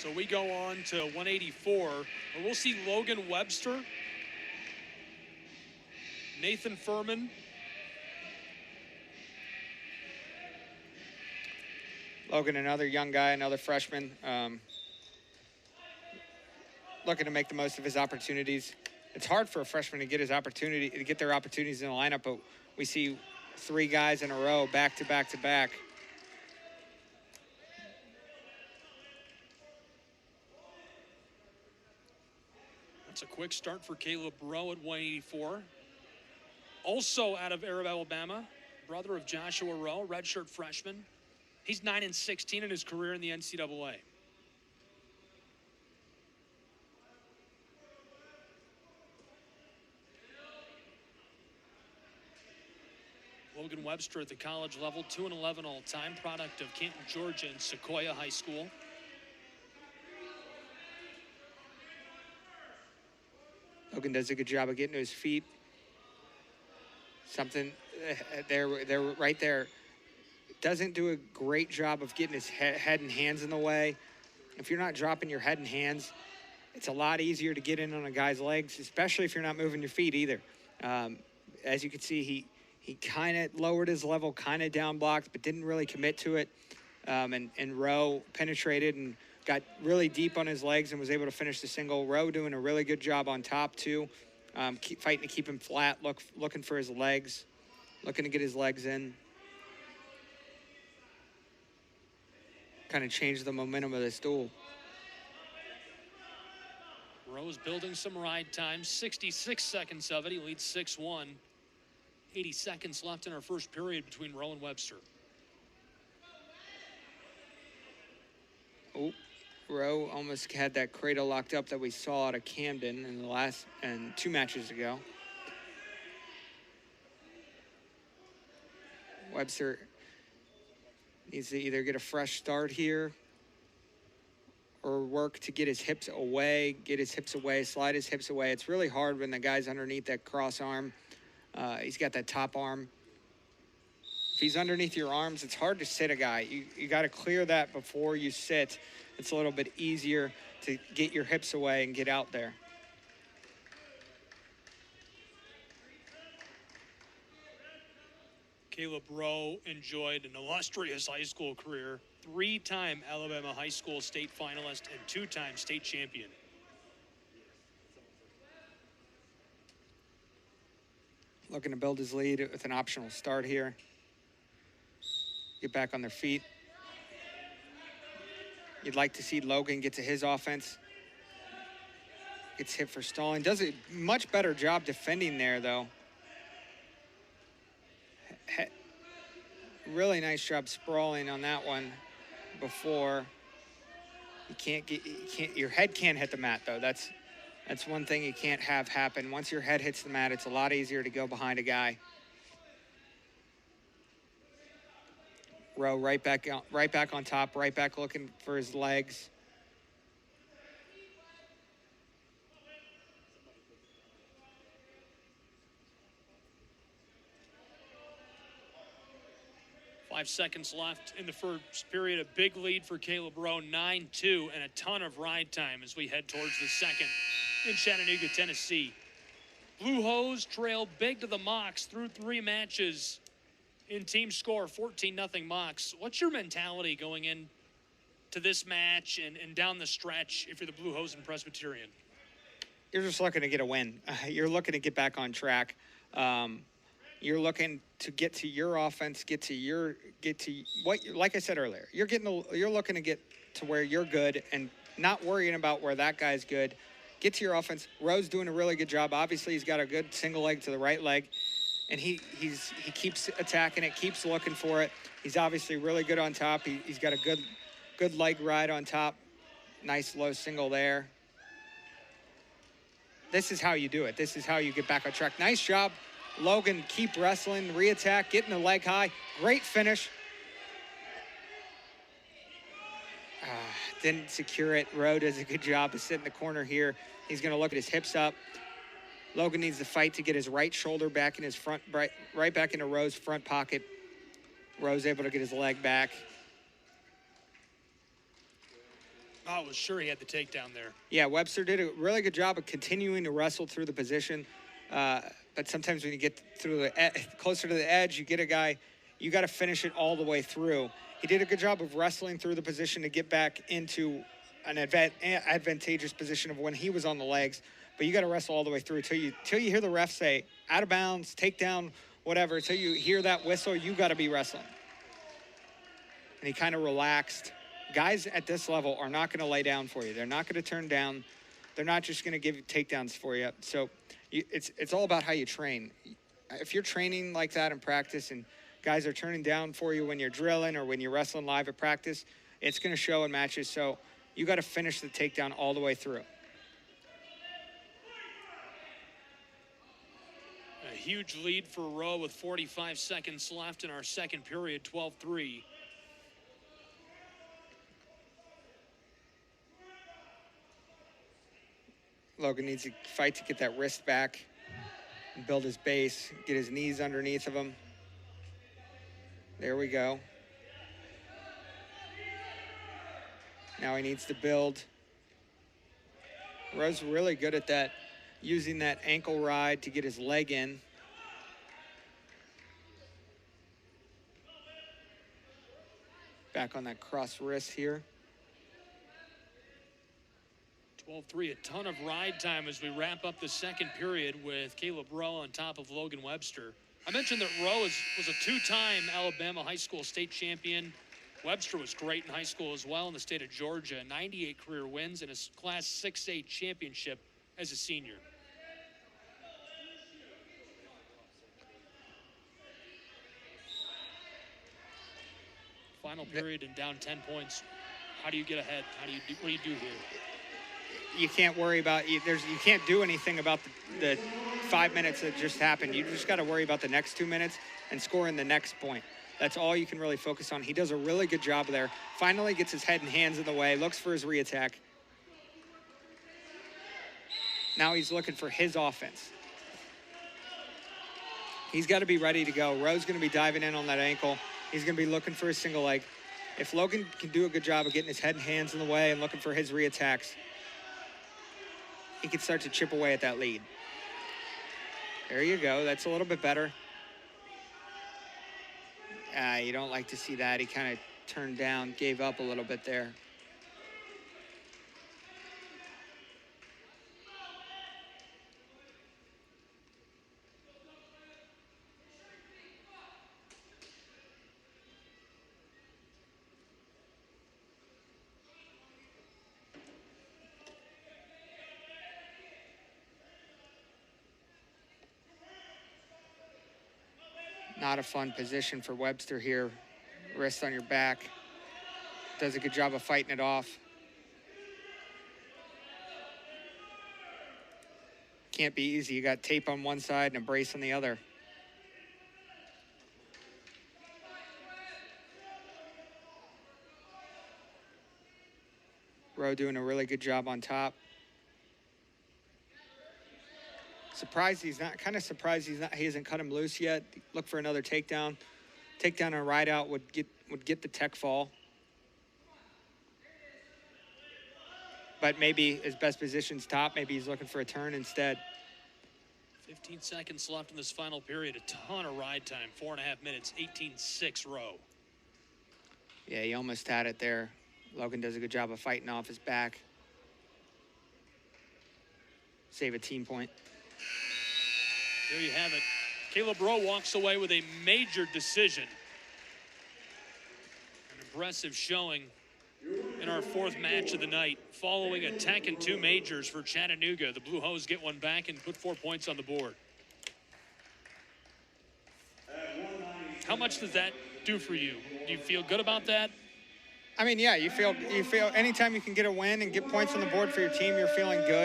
So we go on to 184, where we'll see Logan Webster, Nathan Furman, Logan, another young guy, another freshman, looking to make the most of his opportunities. It's hard for a freshman to get their opportunities in the lineup, but we see 3 guys in a row, back to back to back. That's a quick start for Caleb Rowe at 184. Also out of Arab, Alabama, brother of Joshua Rowe, redshirt freshman. He's 9-16 in his career in the NCAA. Logan Webster at the college level, 2-11 all-time, product of Canton, Georgia, and Sequoia High School. Logan does a good job of getting to his feet. Something they're right there. Doesn't do a great job of getting his head and hands in the way. If you're not dropping your head and hands, it's a lot easier to get in on a guy's legs, especially if you're not moving your feet either. As you can see, he kind of lowered his level, kind of down blocked, but didn't really commit to it. And Rowe penetrated and got really deep on his legs and was able to finish the single. Rowe doing a really good job on top too. Fighting to keep him flat, looking for his legs, looking to get his legs in. Kind of changed the momentum of this duel. Rowe's building some ride time, 66 seconds of it. He leads 6-1. 80 seconds left in our first period between Rowe and Webster. Oh, Rowe almost had that cradle locked up that we saw out of Camden in the last 2 matches ago. Webster needs to either get a fresh start here or work to get his hips away, slide his hips away. It's really hard when the guy's underneath that cross arm. He's got that top arm. If he's underneath your arms, it's hard to sit a guy. You got to clear that before you sit. It's a little bit easier to get your hips away and get out there. Caleb Rowe enjoyed an illustrious high school career, 3-time Alabama high school state finalist and 2-time state champion. Looking to build his lead with an optional start here. Get back on their feet. You'd like to see Logan get to his offense. Gets hit for stalling. Does a much better job defending there, though. Really nice job sprawling on that one before. Your head can't hit the mat, though. That's one thing you can't have happen. Once your head hits the mat, it's a lot easier to go behind a guy. Rowe right back on top, right back looking for his legs. Five seconds left in the first period. A big lead for Caleb Rowe, 9-2, and a ton of ride time as we head towards the second in Chattanooga, Tennessee. Blue Hose trail big to the Mocs through 3 matches. In team score, 14-0 Mocs. What's your mentality going in to this match and down the stretch if you're the Blue Hose and Presbyterian? You're just looking to get a win. You're looking to get back on track. You're looking to get to your offense, like I said earlier, you're looking to get to where you're good and not worrying about where that guy's good. Get to your offense. Rowe's doing a really good job. Obviously, he's got a good single leg to the right leg. And he keeps attacking it, keeps looking for it. He's obviously really good on top. He's got a good leg ride on top. Nice low single there. This is how you do it. This is how you get back on track. Nice job, Logan. Keep wrestling, re-attack, getting the leg high. Great finish. Didn't secure it. Rowe does a good job of sitting in the corner here. He's going to look at his hips up. Logan needs to fight to get his right shoulder back in his front, right back into Rowe's front pocket. Rowe's able to get his leg back. Oh, I was sure he had the takedown there. Yeah, Webster did a really good job of continuing to wrestle through the position. But sometimes when you get through closer to the edge, you get a guy, you got to finish it all the way through. He did a good job of wrestling through the position to get back into an advantageous position of when he was on the legs. But you got to wrestle all the way through till you hear the ref say out of bounds, takedown, whatever. Till you hear that whistle, you got to be wrestling. And he kind of relaxed. Guys at this level are not going to lay down for you. They're not going to turn down. They're not just going to give you takedowns for you. So it's all about how you train. If you're training like that in practice and guys are turning down for you when you're drilling or when you're wrestling live at practice, it's going to show in matches. So you got to finish the takedown all the way through. A huge lead for Rowe with 45 seconds left in our second period, 12-3. Logan needs to fight to get that wrist back and build his base, get his knees underneath of him. There we go. Now he needs to build. Rowe's really good at that, using that ankle ride to get his leg in. Back on that cross wrist here. 12-3, a ton of ride time as we wrap up the second period with Caleb Rowe on top of Logan Webster. I mentioned that Rowe was a two-time Alabama high school state champion. Webster was great in high school as well in the state of Georgia. 98 career wins and a Class 6A championship as a senior. Final period and down 10 points. How do you get ahead? What do you do here? You can't worry about you can't do anything about the 5 minutes that just happened. You just got to worry about the next 2 minutes and scoring the next point. That's all you can really focus on. He does a really good job there. Finally gets his head and hands in the way, looks for his re-attack. Now he's looking for his offense. He's got to be ready to go. Rowe's going to be diving in on that ankle. He's going to be looking for his single leg. If Logan can do a good job of getting his head and hands in the way and looking for his re-attacks, he can start to chip away at that lead. There you go. That's a little bit better. You don't like to see that. He kind of turned down, gave up a little bit there. Not a fun position for Webster here. Wrist on your back. Does a good job of fighting it off. Can't be easy. You got tape on one side and a brace on the other. Rowe doing a really good job on top. Surprised he's not, kind of surprised he hasn't cut him loose yet. Look for another takedown. Takedown and ride out would get the tech fall. But maybe his best position's top. Maybe he's looking for a turn instead. 15 seconds left in this final period. A ton of ride time. 4.5 minutes. 18-6 Rowe. Yeah, he almost had it there. Logan does a good job of fighting off his back. Save a team point. There you have it. Caleb Rowe walks away with a major decision. An impressive showing in our fourth match of the night. Following a tech and 2 majors for Chattanooga, the Blue Hose get one back and put 4 points on the board. How much does that do for you? Do you feel good about that? I mean, yeah, you feel anytime you can get a win and get points on the board for your team, you're feeling good.